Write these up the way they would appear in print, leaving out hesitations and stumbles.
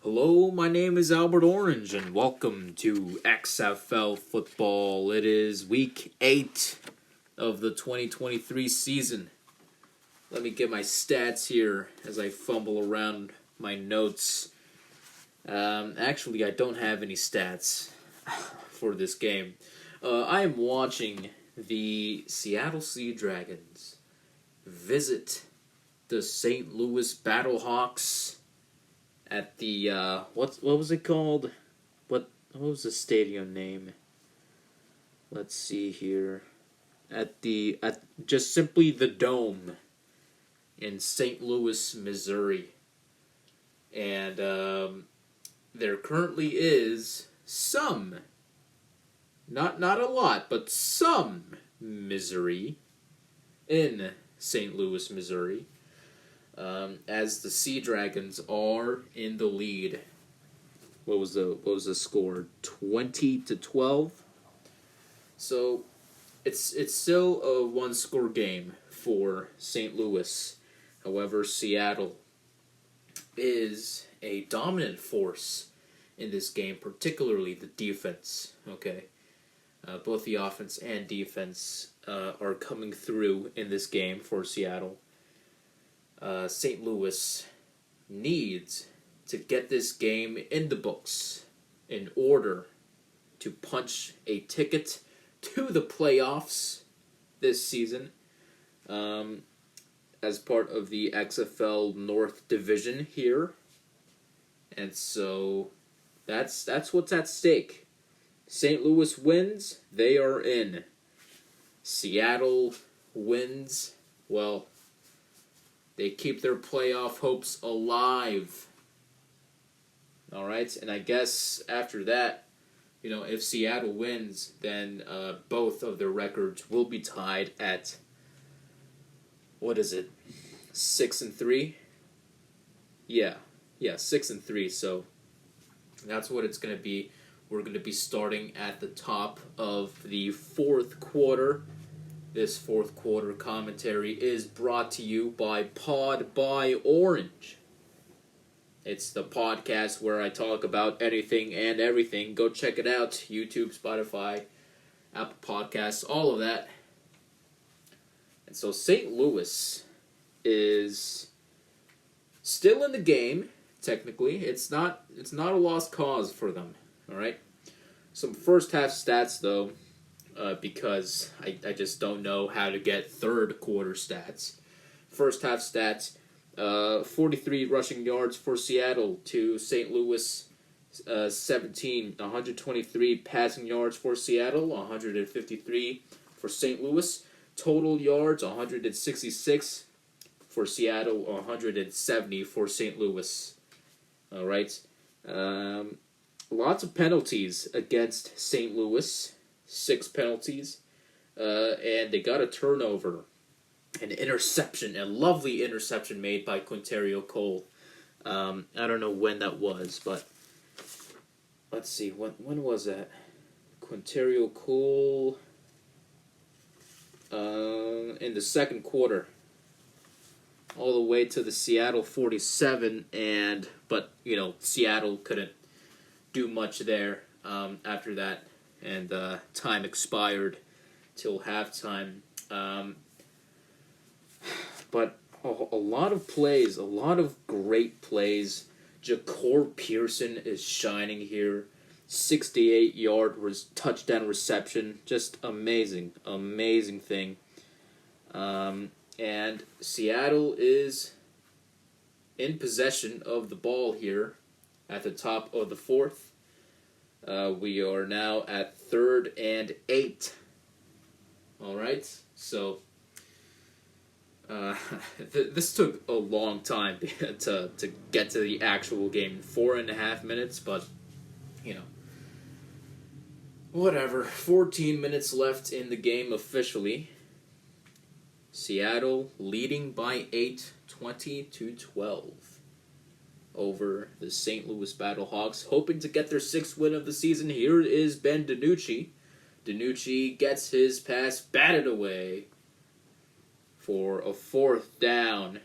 Hello, my name is Albert Orange, and welcome to XFL Football. It is week 8 of the 2023 season. Let me get my stats here as I fumble around my notes. Actually, I don't have any stats for this game. I am watching the Seattle Sea Dragons visit the St. Louis Battlehawks at the what was it called? What was the stadium name? Let's see here. At just simply the Dome in St. Louis, Missouri. And there currently is some, not a lot, but some misery in St. Louis, Missouri. As the Sea Dragons are in the lead. What was the score? 20-12. So it's still a one-score game for St. Louis. However, Seattle is a dominant force in this game, particularly the defense. Okay, both the offense and defense are coming through in this game for Seattle. St. Louis needs to get this game in the books in order to punch a ticket to the playoffs this season as part of the XFL North Division here. And so that's what's at stake. St. Louis wins, they are in. Seattle wins, well, they keep their playoff hopes alive. All right, and I guess after that, if Seattle wins, then both of their records will be tied at, 6-3? Yeah, 6-3. So that's what it's going to be. We're going to be starting at the top of the fourth quarter. This fourth quarter commentary is brought to you by Pod by Orange. It's the podcast where I talk about anything and everything. Go check it out. YouTube, Spotify, Apple Podcasts, all of that. And so St. Louis is still in the game, technically. It's not a lost cause for them, all right? Some first half stats, though. Because I just don't know how to get third quarter stats. First half stats, 43 rushing yards for Seattle to St. Louis 17. 123 passing yards for Seattle, 153 for St. Louis. Total yards, 166 for Seattle, 170 for St. Louis. All right. Lots of penalties against St. Louis. 6 penalties, and they got a turnover, an interception, a lovely interception made by Quinterio Cole. I don't know when that was, but let's see, when was that? Quinterio Cole in the second quarter, all the way to the Seattle 47, but Seattle couldn't do much there after that. And time expired till halftime. But a lot of plays, a lot of great plays. Ja'Cour Pearson is shining here. 68-yard touchdown reception. Just amazing thing. And Seattle is in possession of the ball here at the top of the fourth. We are now at 3rd and 8. All right, so this took a long time to get to the actual game, 4.5 minutes, but whatever. 14 minutes left in the game officially. Seattle leading by 8, 20-12. Over the St. Louis Battlehawks, hoping to get their 6th win of the season. Here is Ben DiNucci. DiNucci gets his pass batted away for a 4th down.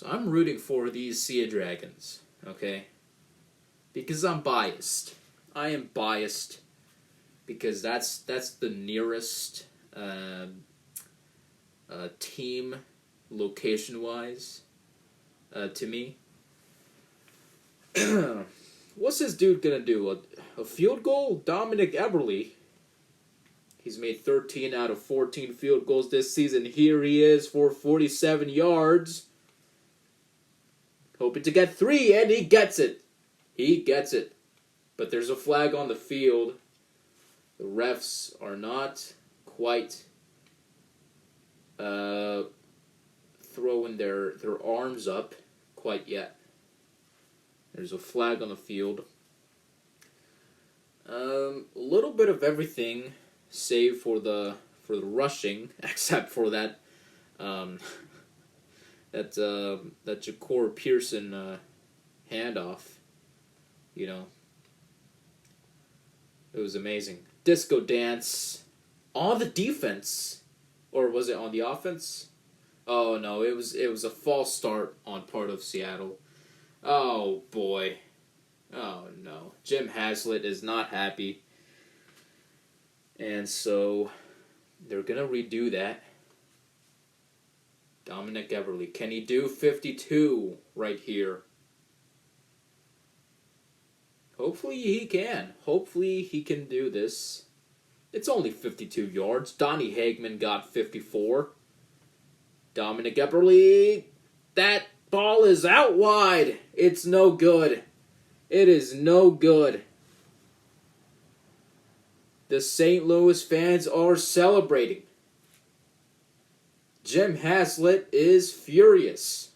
So I'm rooting for these Sea Dragons. okay? Because I'm biased. I am biased because that's the nearest team location-wise to me. What's this dude gonna do? A field goal? Dominic Eberle. He's made 13 out of 14 field goals this season. Here he is for 47 yards. Hoping to get 3, and he gets it. He gets it. But there's a flag on the field. The refs are not quite throwing their arms up quite yet. There's a flag on the field. A little bit of everything, save for the rushing, except for that Ja'Cory Pearson handoff. You know, it was amazing. Disco dance on the defense, or was it on the offense? Oh no, it was a false start on part of Seattle. Oh boy. Oh no. Jim Haslett is not happy. And so they're going to redo that. Dominic Eberle. Can he do 52 right here? Hopefully he can. Hopefully he can do this. It's only 52 yards. Donnie Hagman got 54. Dominic Eberle. That ball is out wide. It's no good. It is no good. The St. Louis fans are celebrating. Jim Haslett is furious.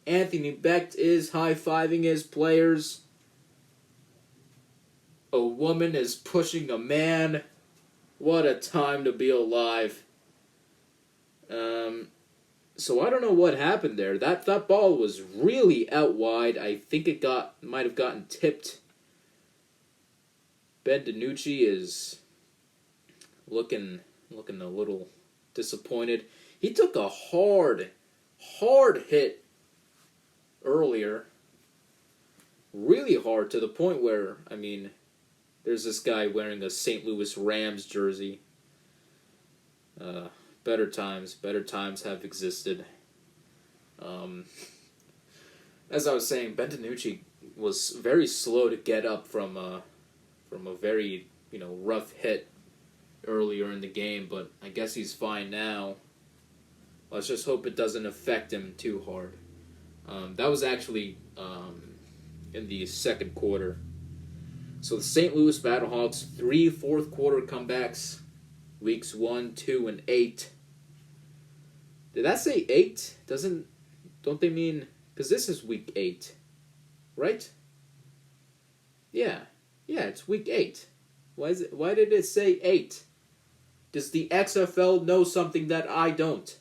Anthony Becht is high-fiving his players. A woman is pushing a man. What a time to be alive. So I don't know what happened there. That ball was really out wide. I think it might have gotten tipped. Ben DiNucci is looking a little disappointed. He took a hard hit earlier. Really hard, to the point where, I mean, there's this guy wearing a St. Louis Rams jersey. Better times have existed. As I was saying, Ben DiNucci was very slow to get up from a very rough hit earlier in the game, but I guess he's fine now. Let's just hope it doesn't affect him too hard. That was actually in the second quarter. So the St. Louis Battlehawks, 3 fourth quarter comebacks. Weeks 1, 2, and 8. Did that say 8? Don't they mean... Because this is week 8. Right? Yeah, it's week 8. Why did it say 8? Does the XFL know something that I don't?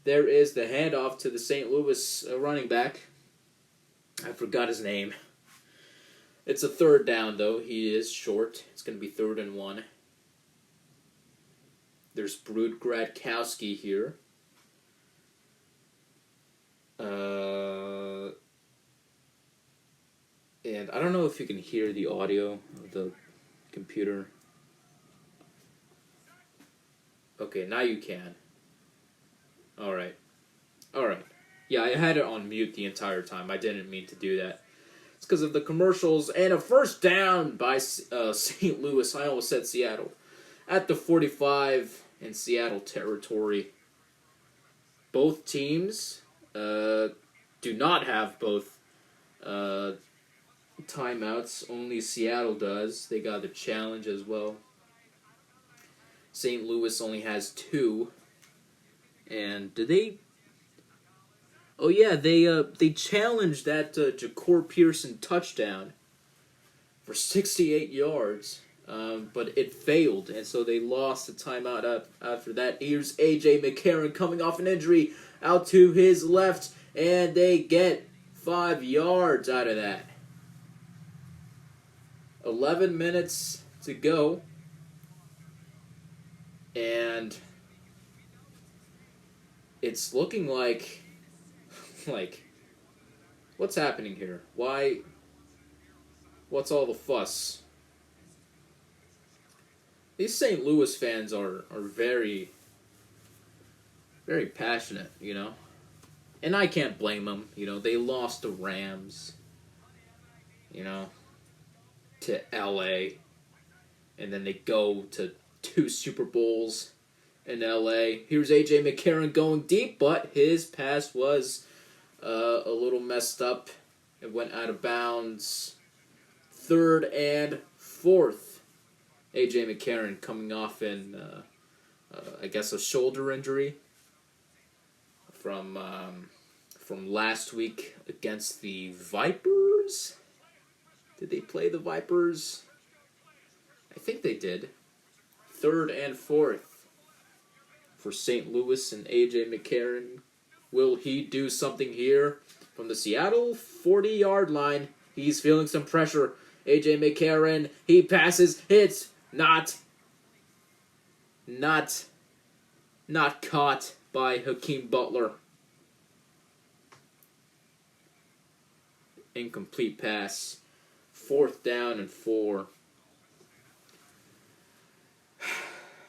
There is the handoff to the St. Louis running back. I forgot his name. It's a third down, though. He is short. It's going to be 3rd and 1. There's Brood Gradkowski here. And I don't know if you can hear the audio of the computer. Okay, now you can. Alright. Yeah, I had it on mute the entire time. I didn't mean to do that. It's because of the commercials. And a first down by St. Louis. I almost said Seattle. At the 45 in Seattle territory. Both teams do not have both timeouts. Only Seattle does. They got the challenge as well. St. Louis only has 2. And did they... Oh yeah, they challenged that Ja'Cory Pearson touchdown for 68 yards. But it failed, and so they lost the timeout after that. Here's A.J. McCarron coming off an injury out to his left, and they get 5 yards out of that. 11 minutes to go, and it's looking like What's happening here? Why? What's all the fuss? These St. Louis fans are very, very passionate, you know? And I can't blame them. You know, they lost the Rams, you know, to LA. And then they go to 2 Super Bowls in LA. Here's AJ McCarron going deep, but his pass was a little messed up. It went out of bounds. 3rd and 4th. AJ McCarron coming off in, I guess, a shoulder injury from last week against the Vipers. Did they play the Vipers? I think they did. 3rd and 4th for St. Louis and AJ McCarron. Will he do something here from the Seattle 40-yard line? He's feeling some pressure. AJ McCarron, he passes, hits, not caught by Hakeem Butler. Incomplete pass. 4th down and 4.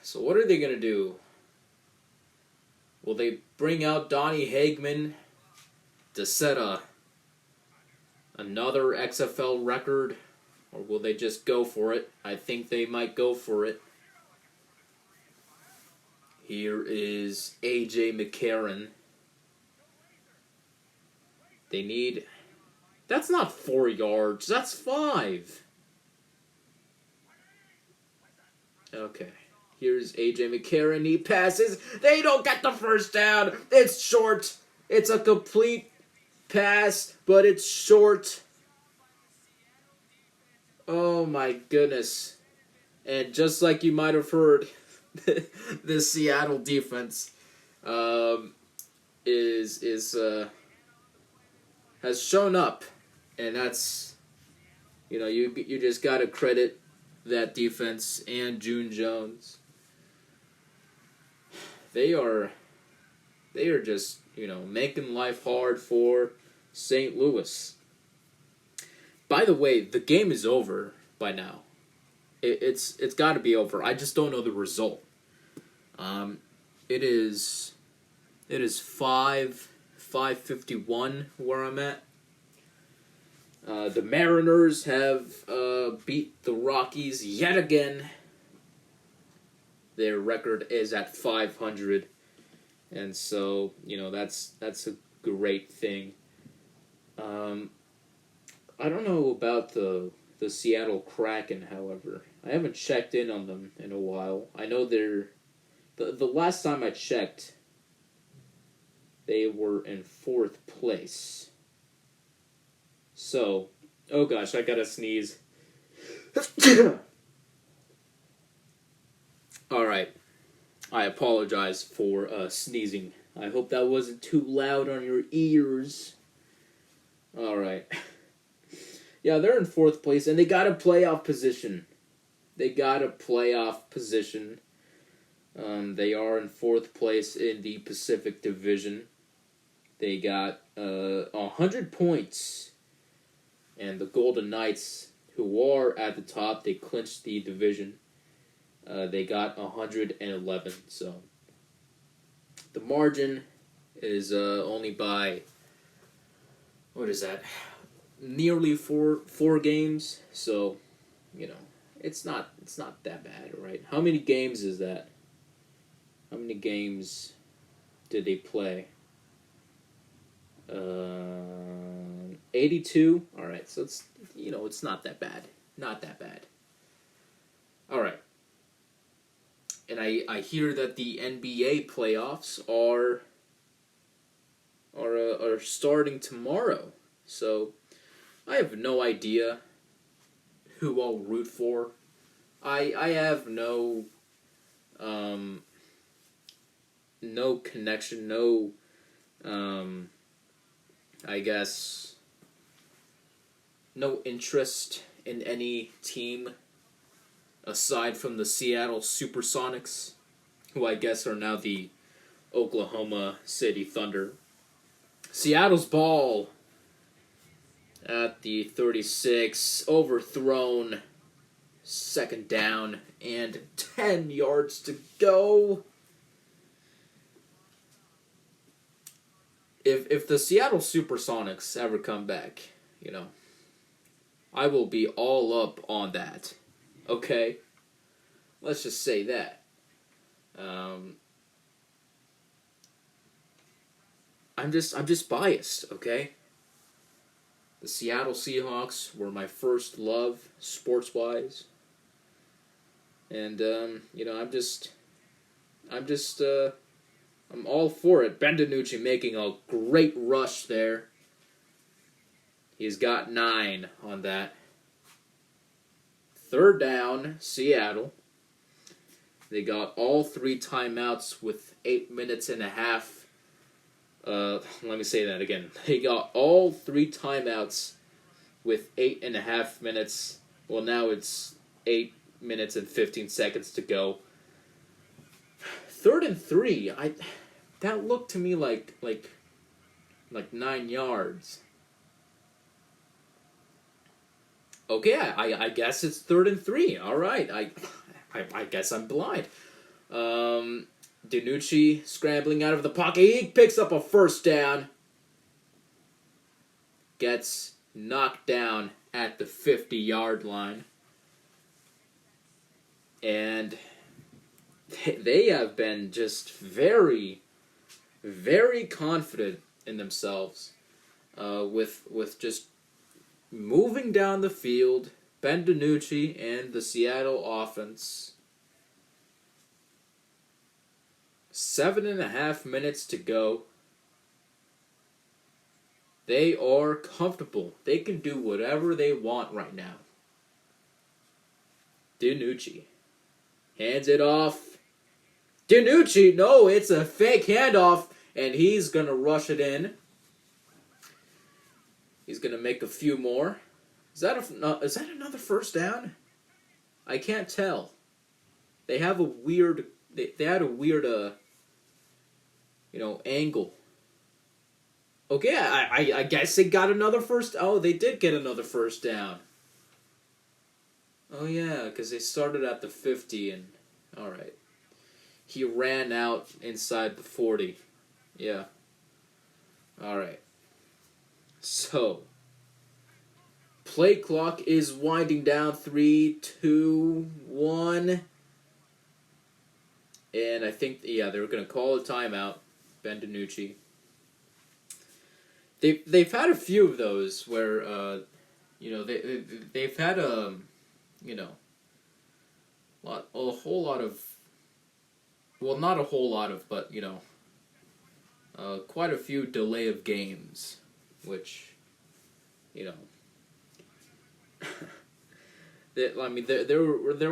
So what are they going to do? Will they bring out Donnie Hagman to set another XFL record? Or will they just go for it? I think they might go for it. Here is AJ McCarron. They need... That's not 4 yards. That's 5. Okay. Here's AJ McCarron. He passes. They don't get the first down. It's short. It's a complete pass, but it's short. Oh my goodness. And just like you might have heard, the Seattle defense has shown up. And that's, you know, you just got to credit that defense and June Jones. They are just, you know, making life hard for St. Louis. By the way, the game is over by now. It's got to be over. I just don't know the result. It is 5:51 where I'm at. The Mariners have beat the Rockies yet again. Their record is at 500, and so, you know, that's a great thing. I don't know about the Seattle Kraken, however. I haven't checked in on them in a while. I know they're... The last time I checked, they were in 4th place. So, oh gosh, I gotta sneeze. Alright. I apologize for sneezing. I hope that wasn't too loud on your ears. Alright. Yeah, they're in 4th place, and they got a playoff position. They are in 4th place in the Pacific Division. They got 100 points. And the Golden Knights, who are at the top, they clinched the division. They got 111. So the margin is only by, what is that? Nearly four games. So, you know, it's not that bad, right? How many games is that? How many games did they play? 82. All right, so it's, you know, it's not that bad. Not that bad. All right. And I hear that the NBA playoffs are starting tomorrow. So I have no idea who I'll root for. I have no connection, I guess, no interest in any team aside from the Seattle Supersonics, who I guess are now the Oklahoma City Thunder. Seattle's ball at the 36, overthrown, second down, and 10 yards to go. If the Seattle Supersonics ever come back, I will be all up on that. Okay? Let's just say that. I'm just biased, okay? The Seattle Seahawks were my first love, sports-wise. And, I'm all for it. Ben DiNucci making a great rush there. He's got 9 on that. Third down, Seattle. They got all 3 timeouts with 8 minutes and a half. Let me say that again. They got all 3 timeouts with 8.5 minutes. Well, now it's 8 minutes and 15 seconds to go. 3rd and 3. That looked to me like 9 yards. Okay, I guess it's 3rd and 3. All right, I guess I'm blind. DiNucci scrambling out of the pocket. He picks up a first down. Gets knocked down at the 50-yard line. And they have been just very, very confident in themselves with just moving down the field. Ben DiNucci and the Seattle offense. 7.5 minutes to go. They are comfortable. They can do whatever they want right now. DiNucci hands it off. DiNucci, no, it's a fake handoff, and he's going to rush it in. He's going to make a few more. Is that another first down? I can't tell. They have a weird... They had a weird, angle. Okay, I guess they got another first... Oh, they did get another first down. Oh, yeah, because they started at the 50 and... Alright. He ran out inside the 40. Yeah. Alright. So... Play clock is winding down. 3, 2, 1... And I think, they're going to call a timeout. Ben DiNucci. They've had a few of those where, they've had a whole lot of, well, not a whole lot of, but quite a few delay of games, which, there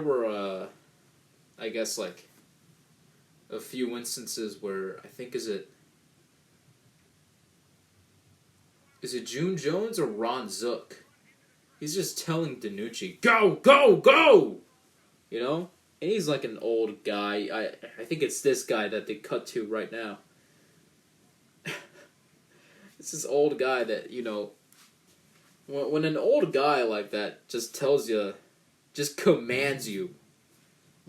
were I guess like a few instances where I think is it June Jones or Ron Zook? He's just telling DiNucci, go, go, go! And he's like an old guy. I think it's this guy that they cut to right now. It's this old guy that, when an old guy like that just tells you, just commands you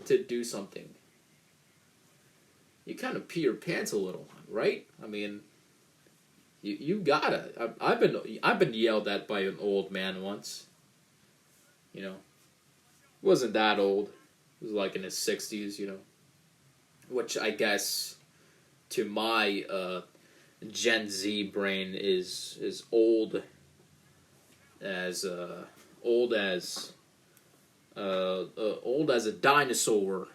to do something, you kind of pee your pants a little, right? I mean, you gotta. I've been yelled at by an old man once. Wasn't that old. He was like in his 60s, which I guess to my Gen Z brain is old as old as a dinosaur.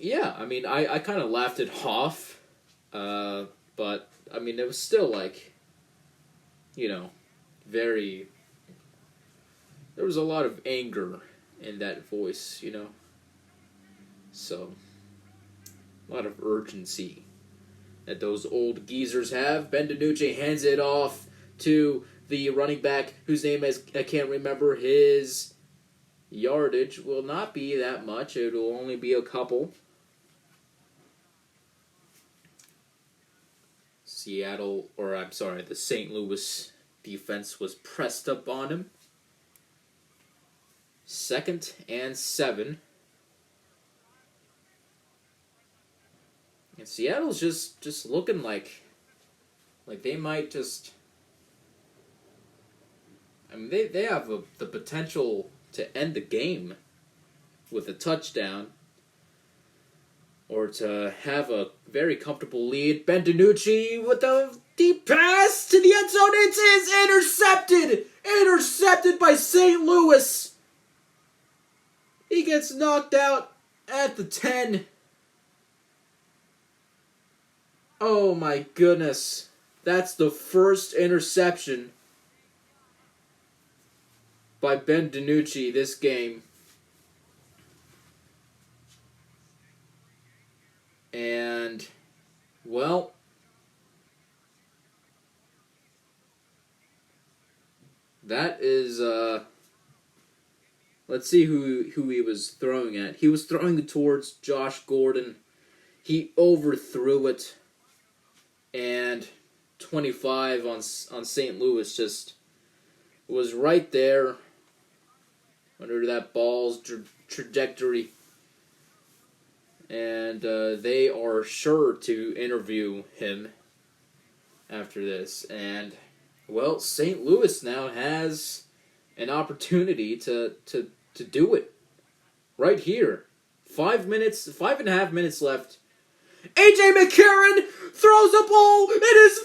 Yeah, I mean, I kind of laughed it off, but, I mean, it was still, like, very, there was a lot of anger in that voice, so, a lot of urgency that those old geezers have. Ben DiNucci hands it off to the running back, whose name I can't remember. His yardage will not be that much. It will only be a couple. the St. Louis defense was pressed up on him. 2nd and 7. And Seattle's just looking like they might just... I mean, they have the potential to end the game with a touchdown or to have a very comfortable lead. Ben DiNucci with a deep pass to the end zone. It is intercepted! Intercepted by St. Louis! He gets knocked out at the 10. Oh my goodness. That's the first interception by Ben DiNucci this game. And, well, that is, let's see who he was throwing at. He was throwing it towards Josh Gordon. He overthrew it. And 25 on St. Louis just was right there under that ball's trajectory. And they are sure to interview him after this. And, well, St. Louis now has an opportunity to do it right here. 5.5 minutes left. A.J. McCarron throws a ball. It is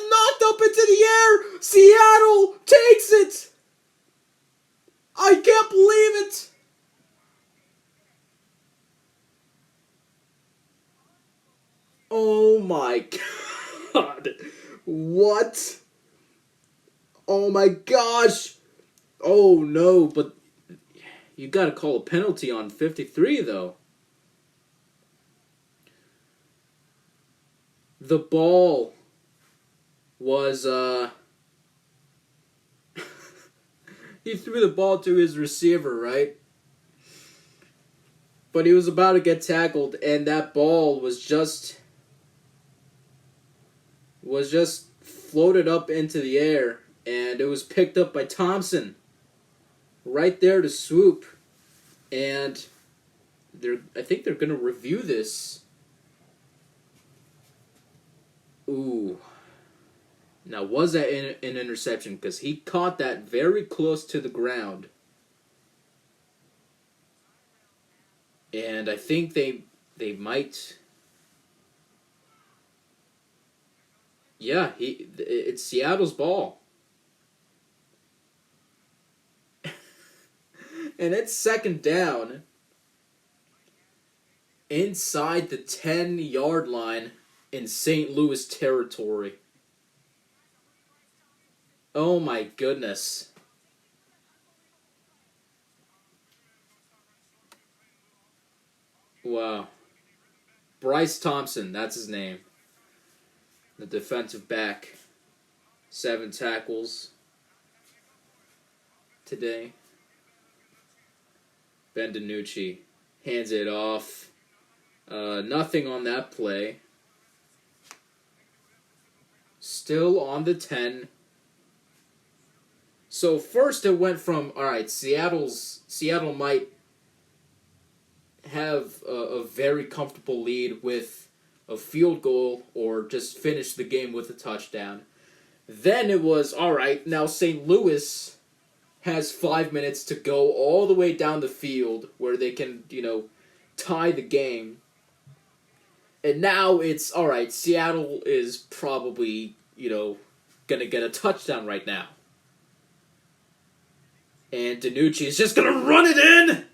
knocked up into the air. Seattle takes it. I can't believe it. Oh my God. What? Oh my gosh. Oh no, but you gotta call a penalty on 53 though. The ball was, he threw the ball to his receiver, right? But he was about to get tackled, and that ball was just floated up into the air, and it was picked up by Thompson right there to swoop. And I think they're going to review this. Ooh. Now, was that an interception? Because he caught that very close to the ground. And I think they might... Yeah, it's Seattle's ball. And it's 2nd down inside the 10-yard line in St. Louis territory. Oh my goodness. Wow. Bryce Thompson, that's his name. The defensive back. 7 tackles today. Ben DiNucci hands it off. Nothing on that play. Still on the 10. So first it went from, alright, Seattle might have a very comfortable lead with a field goal or just finish the game with a touchdown. Then it was, alright, now St. Louis has 5 minutes to go all the way down the field where they can, tie the game. And now it's, alright, Seattle is probably, gonna get a touchdown right now. And DiNucci is just gonna run it in!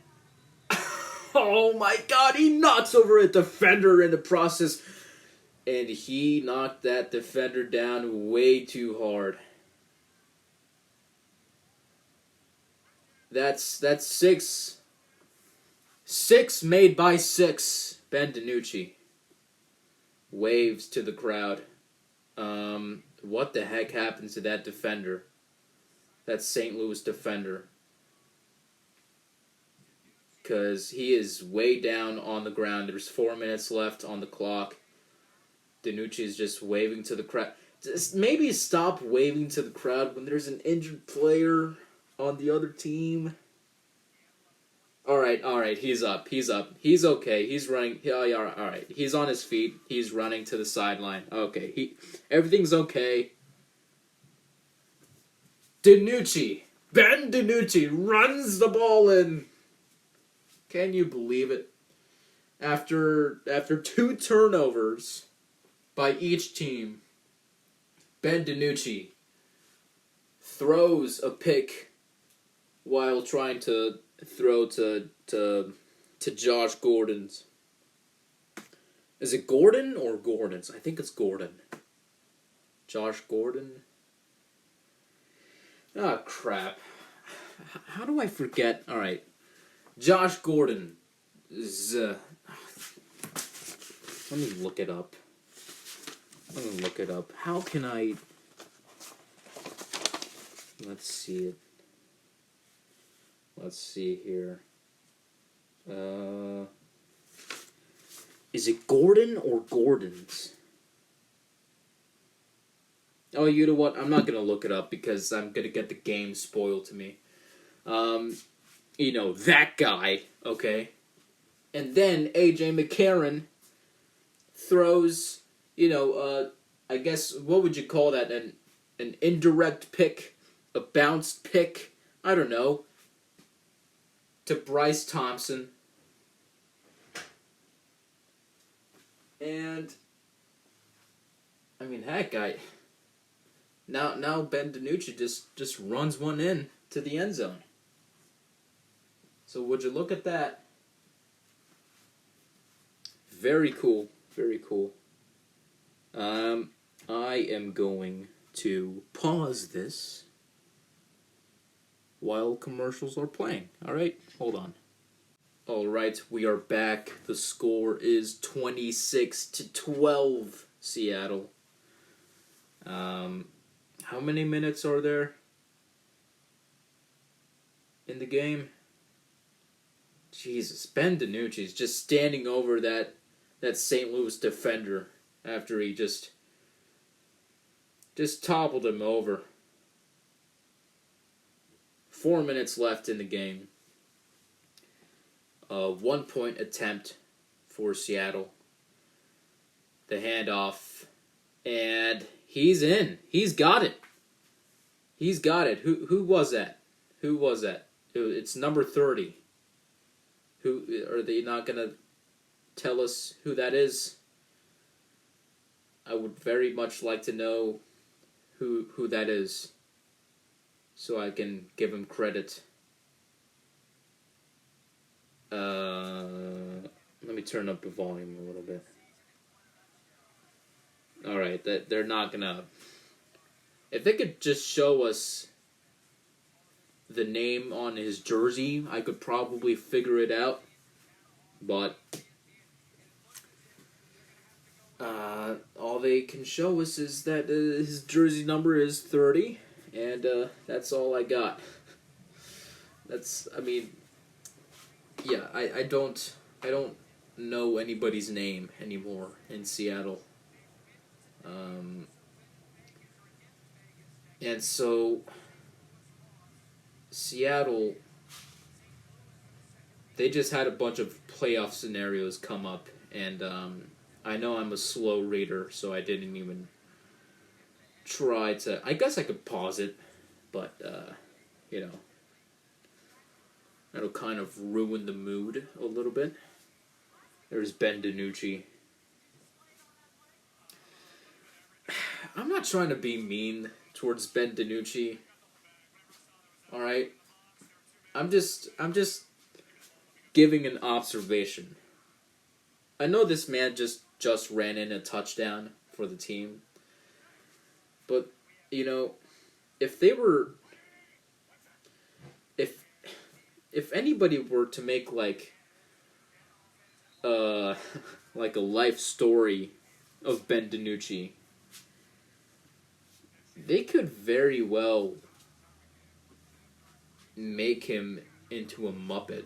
Oh my God, he knocks over a defender in the process. And he knocked that defender down way too hard. That's 6. 6 made by 6. Ben DiNucci waves to the crowd. What the heck happened to that defender? That St. Louis defender. Because he is way down on the ground. There's 4 minutes left on the clock. DiNucci is just waving to the crowd. Just maybe stop waving to the crowd when there's an injured player on the other team. All right, he's up. He's okay. He's running. Yeah, all right. He's on his feet. He's running to the sideline. Okay, everything's okay. DiNucci, Ben DiNucci runs the ball in. Can you believe it? After 2 turnovers by each team, Ben DiNucci throws a pick while trying to throw to Josh Gordon's. Is it Gordon or Gordon's? I think it's Gordon. Josh Gordon. Ah, crap. How do I forget? All right. Josh Gordon. Let me look it up. How can I... Let's see it. Let's see here. Is it Gordon or Gordon's? Oh, you know what? I'm not going to look it up because I'm going to get the game spoiled to me. That guy, okay? And then A.J. McCarron throws, I guess, what would you call that? An indirect pick? A bounced pick? I don't know. To Bryce Thompson. And, I mean, that guy... Now Ben DiNucci just runs one in to the end zone. So would you look at that? Very cool. Very cool. I am going to pause this while commercials are playing. Alright, hold on. Alright, we are back. The score is 26-12, Seattle. How many minutes are there in the game? Jesus, Ben DiNucci's just standing over that St. Louis defender after he just toppled him over. 4 minutes left in the game. 1 point attempt for Seattle. The handoff. And he's in. He's got it. He's got it. Who was that? It's number 30. Who are they not gonna tell us who that is? I would very much like to know who that is, so I can give him credit. Let me turn up the volume a little bit. Alright, they're not gonna... If they could just show us the name on his jersey, I could probably figure it out. But all they can show us is that his jersey number is 30, and that's all I got. I don't know anybody's name anymore in Seattle. And so Seattle, they just had a bunch of playoff scenarios come up, and I know I'm a slow reader, so I didn't even try to... I guess I could pause it, but, that'll kind of ruin the mood a little bit. There's Ben DiNucci. I'm not trying to be mean towards Ben DiNucci. Alright? I'm just giving an observation. I know this man just ran in a touchdown for the team. But, if they were... If anybody were to make, like a life story of Ben DiNucci, they could very well make him into a Muppet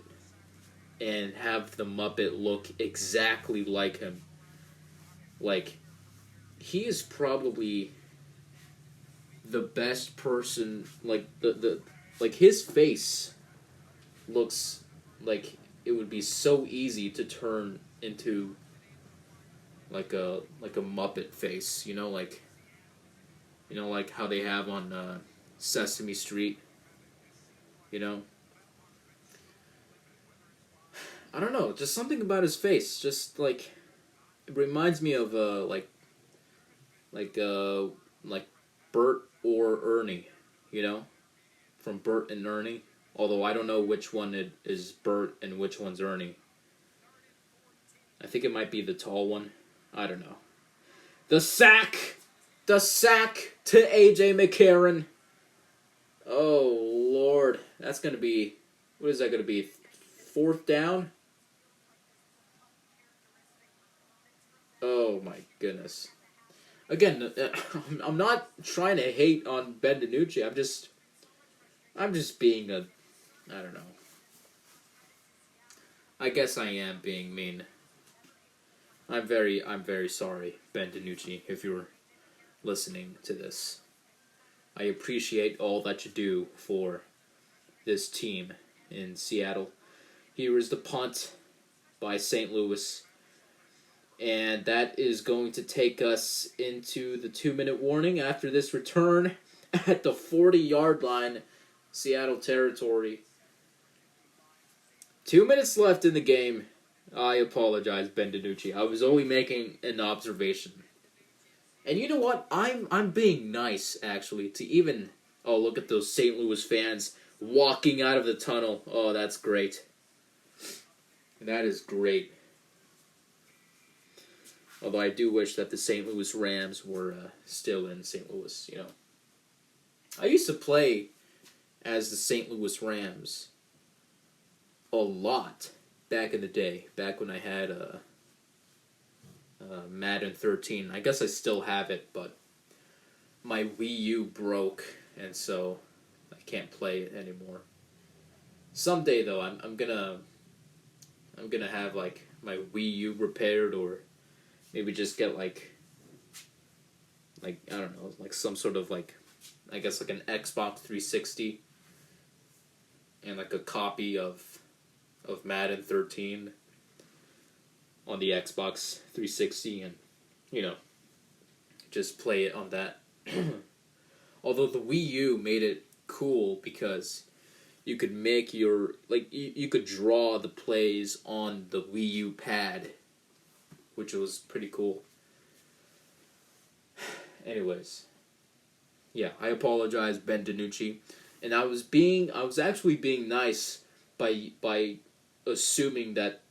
and have the Muppet look exactly like him. Like, he is probably the best person. Like like his face looks like it would be so easy to turn into like a Muppet face. Like how they have on Sesame Street. You know, I don't know, just something about his face. Just like it reminds me of like uh like Bert or Ernie, you know, from Bert and Ernie. Although I don't know which one it is Bert and which one's Ernie. I think it might be the tall one. I don't know. The sack to AJ McCarron. Oh Lord, that's gonna be. What is that gonna be? Fourth down. Oh my goodness. Again, I'm not trying to hate on Ben DiNucci. I'm just being a, I don't know. I guess I am being mean. I'm very sorry, Ben DiNucci, if you're listening to this. I appreciate all that you do for this team in Seattle. Here is the punt by St. Louis. And that is going to take us into the 2-minute warning after this return at the 40-yard line, Seattle territory. 2 minutes left in the game. I apologize, Ben DiNucci. I was only making an observation. And you know what? I'm being nice, actually, to even... Oh, look at those St. Louis fans walking out of the tunnel. Oh, that's great. That is great. Although I do wish that the St. Louis Rams were still in St. Louis, you know. I used to play as the St. Louis Rams a lot back in the day, back when I had Madden 13. I guess I still have it, but my Wii U broke, and so I can't play it anymore. Someday, though, I'm gonna have like my Wii U repaired, or maybe just get like I don't know, like some sort of like, I guess like an Xbox 360 and like a copy of Madden 13 on the Xbox 360, and you know, just play it on that. Although the Wii U made it cool because you could make your you could draw the plays on the Wii U pad, which was pretty cool. Anyways, yeah, I apologize, Ben DiNucci, and I was actually being nice by assuming that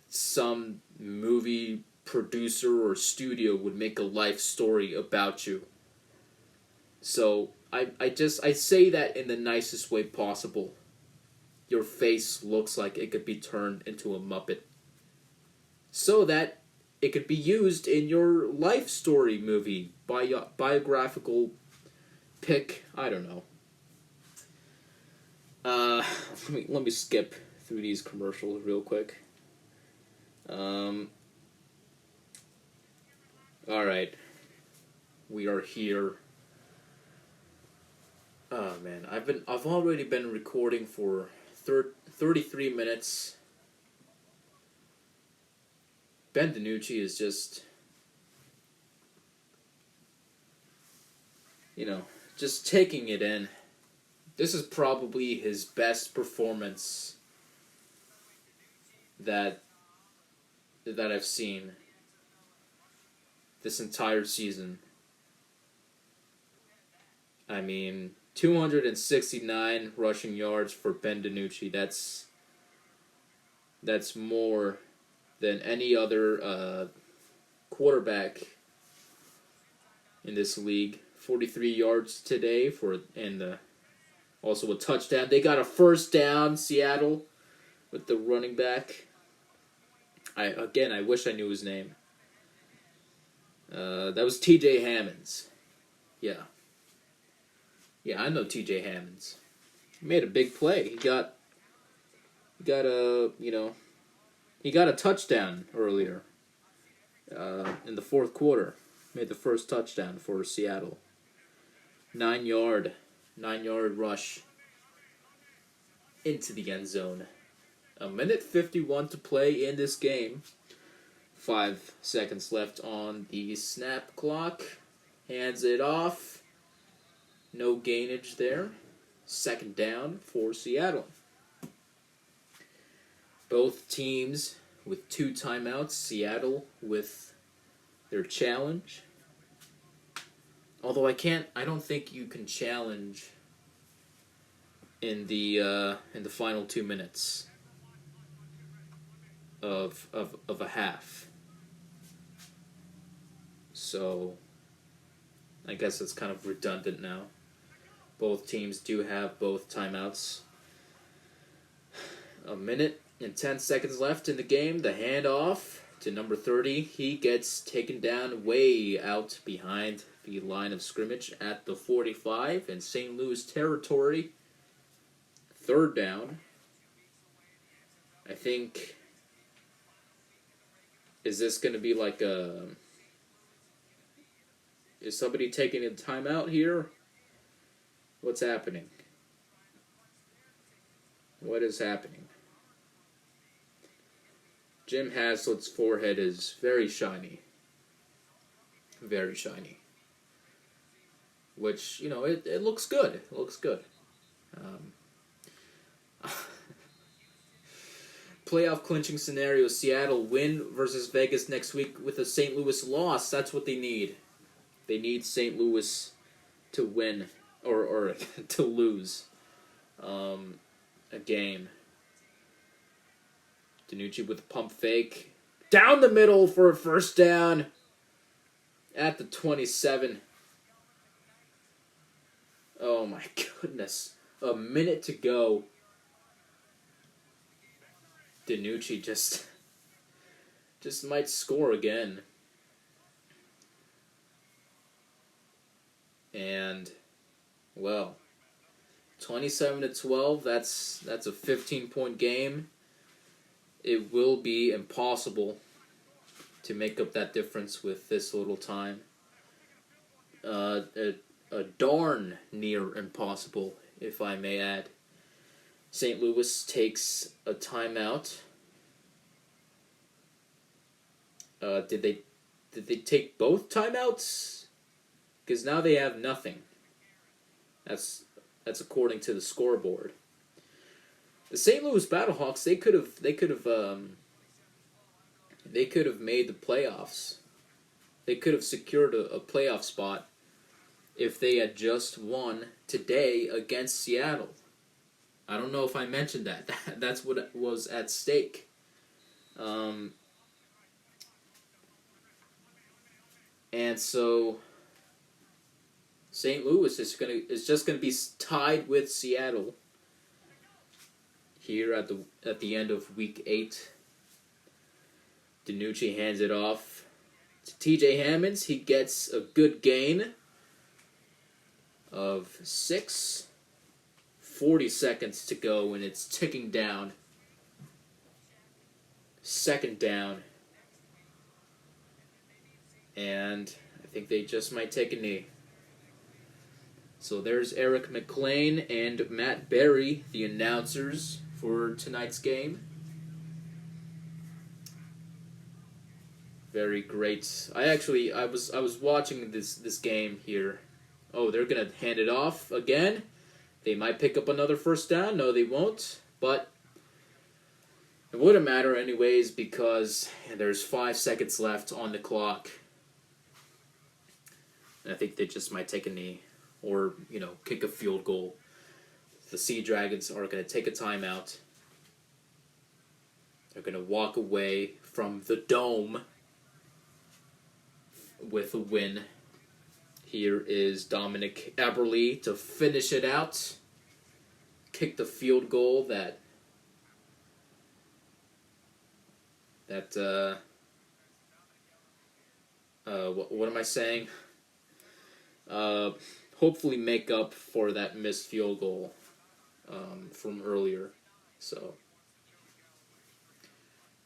some movie producer or studio would make a life story about you. So I say that in the nicest way possible. Your face looks like it could be turned into a Muppet, so that it could be used in your life story movie, biographical pick. I don't know. Let me skip through these commercials real quick. All right, we are here. Oh man, I've already been recording for 33 minutes. Ben DiNucci is just, you know, just taking it in. This is probably his best performance that I've seen this entire season. I mean, 269 rushing yards for Ben DiNucci. That's more than any other quarterback in this league. 43 yards today and also a touchdown. They got a first down, Seattle, with the running back. I wish I knew his name. That was T.J. Hammonds. Yeah. Yeah, I know T.J. Hammonds. He made a big play. He got a touchdown earlier in the fourth quarter. made the first touchdown for Seattle. 9-yard rush into the end zone. 1:51 to play in this game. 5 seconds left on the snap clock. Hands it off. No gainage there. Second down for Seattle. Both teams with 2 timeouts. Seattle with their challenge. Although I don't think you can challenge in the final 2 minutes of a half. So I guess it's kind of redundant now. Both teams do have both timeouts. 1:10 left in the game. The handoff to number 30. He gets taken down way out behind the line of scrimmage at the 45 in St. Louis territory. Third down. I think, is this going to be like a... Is somebody taking a timeout here? What's happening? What is happening? Jim Haslett's forehead is very shiny. Very shiny. Which, it looks good. It looks good. Playoff clinching scenario, Seattle win versus Vegas next week with a St. Louis loss. That's what they need. They need St. Louis to win or to lose a game. DiNucci with a pump fake. Down the middle for a first down at the 27. Oh my goodness. A minute to go. DiNucci just might score again. And, well, 27-12, that's a 15-point game. It will be impossible to make up that difference with this little time. A darn near impossible, if I may add. St. Louis takes a timeout. Did they take both timeouts? Because now they have nothing. That's according to the scoreboard. The St. Louis Battlehawks, they could have made the playoffs. They could have secured a playoff spot if they had just won today against Seattle. I don't know if I mentioned that. That's what was at stake. And so St. Louis is just gonna be tied with Seattle here at the end of week 8. DiNucci hands it off to T.J. Hammonds. He gets a good gain of 6. 40 seconds to go, and it's ticking down. Second down. And I think they just might take a knee. So there's Eric McLean and Matt Berry, the announcers for tonight's game. Very great. I was watching this game here. Oh, they're gonna hand it off again. They might pick up another first down. No, they won't. But it wouldn't matter anyways because there's 5 seconds left on the clock. And I think they just might take a knee or, kick a field goal. The Sea Dragons are going to take a timeout. They're going to walk away from the Dome with a win. Here is Dominic Eberle to finish it out. Kick the field goal that what am I saying? Hopefully make up for that missed field goal from earlier. So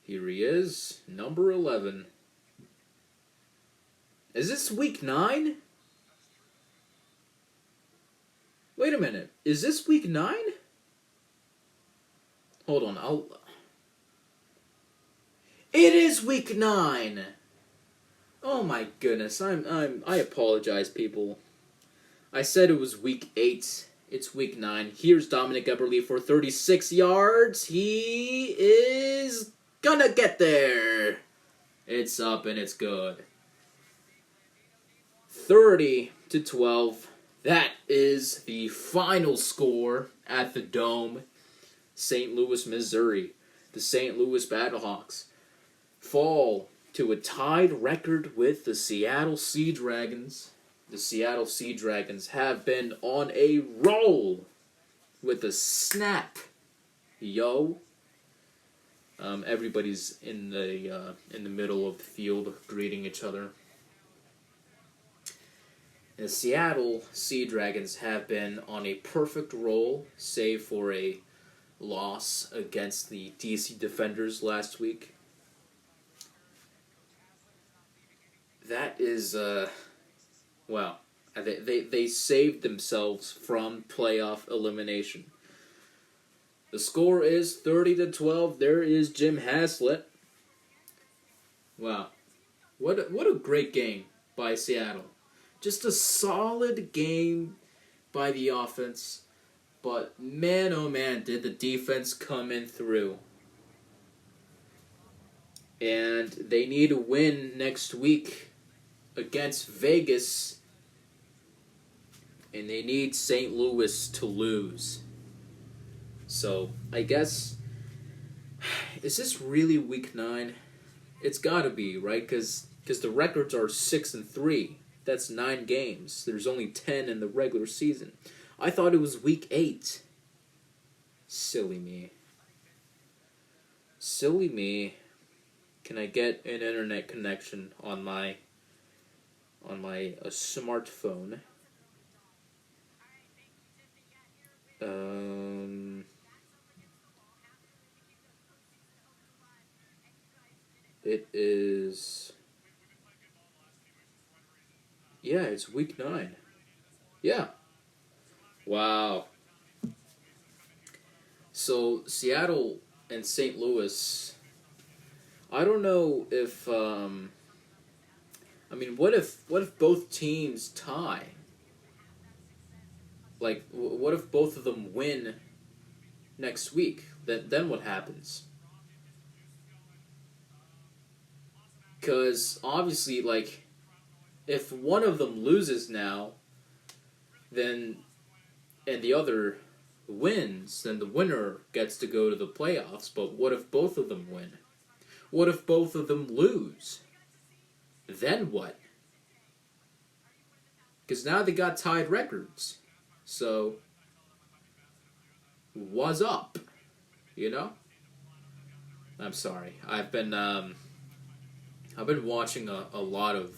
here he is, number 11. Is this week 9? Wait a minute. Is this week 9? Hold on. It is week 9. Oh my goodness. I apologize, people. I said it was week 8. It's week 9. Here's Dominic Eberle for 36 yards. He is gonna get there. It's up and it's good. 30-12. That is the final score at the Dome. St. Louis, Missouri. The St. Louis Battlehawks fall to a tied record with the Seattle Sea Dragons. The Seattle Sea Dragons have been on a roll with a snap. Yo. Everybody's in the middle of the field greeting each other. The Seattle Sea Dragons have been on a perfect roll, save for a loss against the DC Defenders last week. That is, well, they saved themselves from playoff elimination. The score is 30-12. There is Jim Haslett. Wow, what a great game by Seattle. Just a solid game by the offense, but man, oh man, did the defense come in through. And they need a win next week against Vegas, and they need St. Louis to lose. So, I guess, is this really week 9? It's gotta be, right? Because the records are 6-3. That's 9 games. There's only 10 in the regular season. I thought it was week 8. Silly me. Silly me. Can I get an internet connection on my smartphone? It is... Yeah, it's week 9. Yeah. Wow. So, Seattle and St. Louis, I don't know if, what if both teams tie? Like, what if both of them win next week? Then what happens? Because, obviously, like, if one of them loses now, then, and the other wins, then the winner gets to go to the playoffs. But what if both of them win? What if both of them lose? Then what? Because now they got tied records. So, what's up? You know? I'm sorry. I've been watching a lot of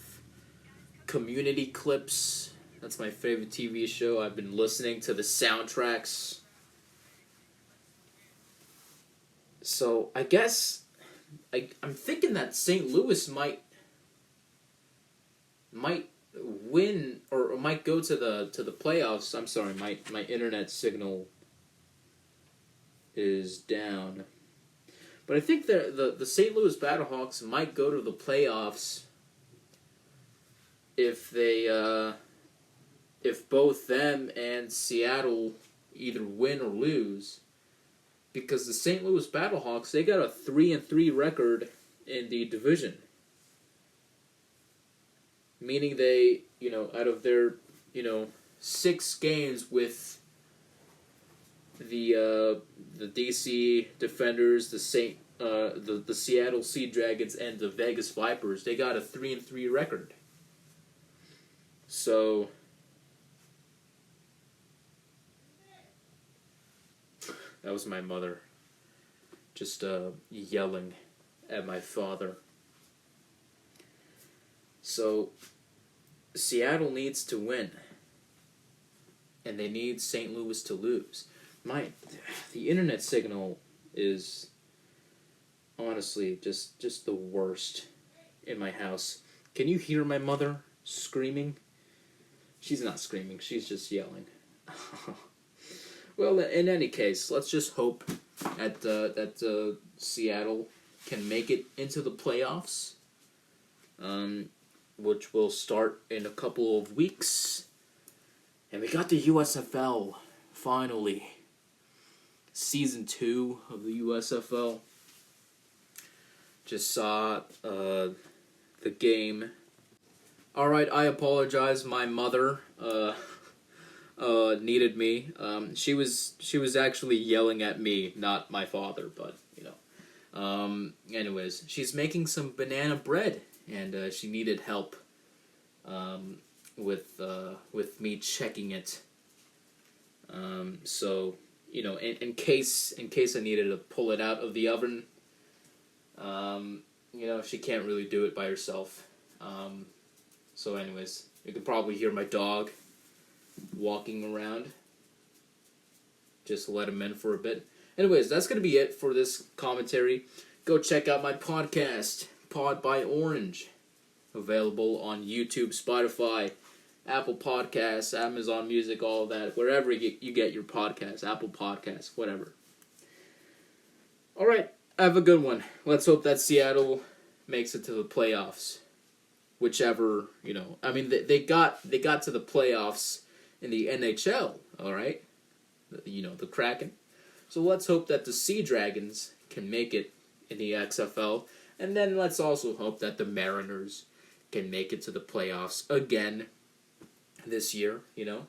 Community clips. That's my favorite TV show. I've been listening to the soundtracks. So I guess I'm thinking that St. Louis might win or might go to the playoffs. I'm sorry, my internet signal is down. But I think the St. Louis Battlehawks might go to the playoffs if both them and Seattle either win or lose, because the St. Louis Battlehawks, they got a 3-3 record in the division, meaning they, out of their 6 games with the DC Defenders, the Seattle Sea Dragons, and the Vegas Vipers, they got a 3-3 record. So, that was my mother just yelling at my father. So, Seattle needs to win, and they need St. Louis to lose. The internet signal is honestly just the worst in my house. Can you hear my mother screaming? She's not screaming, she's just yelling. Well, in any case, let's just hope that Seattle can make it into the playoffs, which will start in a couple of weeks. And we got the USFL, finally. Season 2 of the USFL. Just saw the game. Alright, I apologize. My mother needed me. She was actually yelling at me, not my father, but you know. Anyways, she's making some banana bread, and she needed help with me checking it. So you know, in case I needed to pull it out of the oven, you know, she can't really do it by herself. So anyways, you can probably hear my dog walking around. Just let him in for a bit. Anyways, that's going to be it for this commentary. Go check out my podcast, Pod by Orange. Available on YouTube, Spotify, Apple Podcasts, Amazon Music, all of that. Wherever you get your podcasts, Apple Podcasts, whatever. Alright, have a good one. Let's hope that Seattle makes it to the playoffs. Whichever, you know. I mean, they got to the playoffs in the NHL, alright? You know, the Kraken. So let's hope that the Sea Dragons can make it in the XFL. And then let's also hope that the Mariners can make it to the playoffs again this year, you know.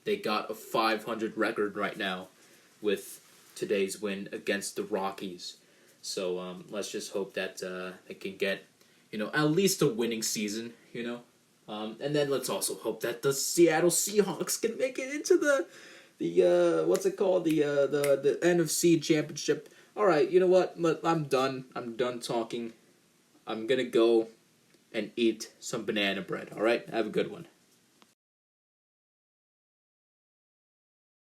They got a .500 record right now with today's win against the Rockies. So let's just hope that they can get, you know, at least a winning season, you know. And then let's also hope that the Seattle Seahawks can make it into the what's it called? The NFC Championship. All right, you know what? I'm done. I'm done talking. I'm going to go and eat some banana bread. All right? Have a good one.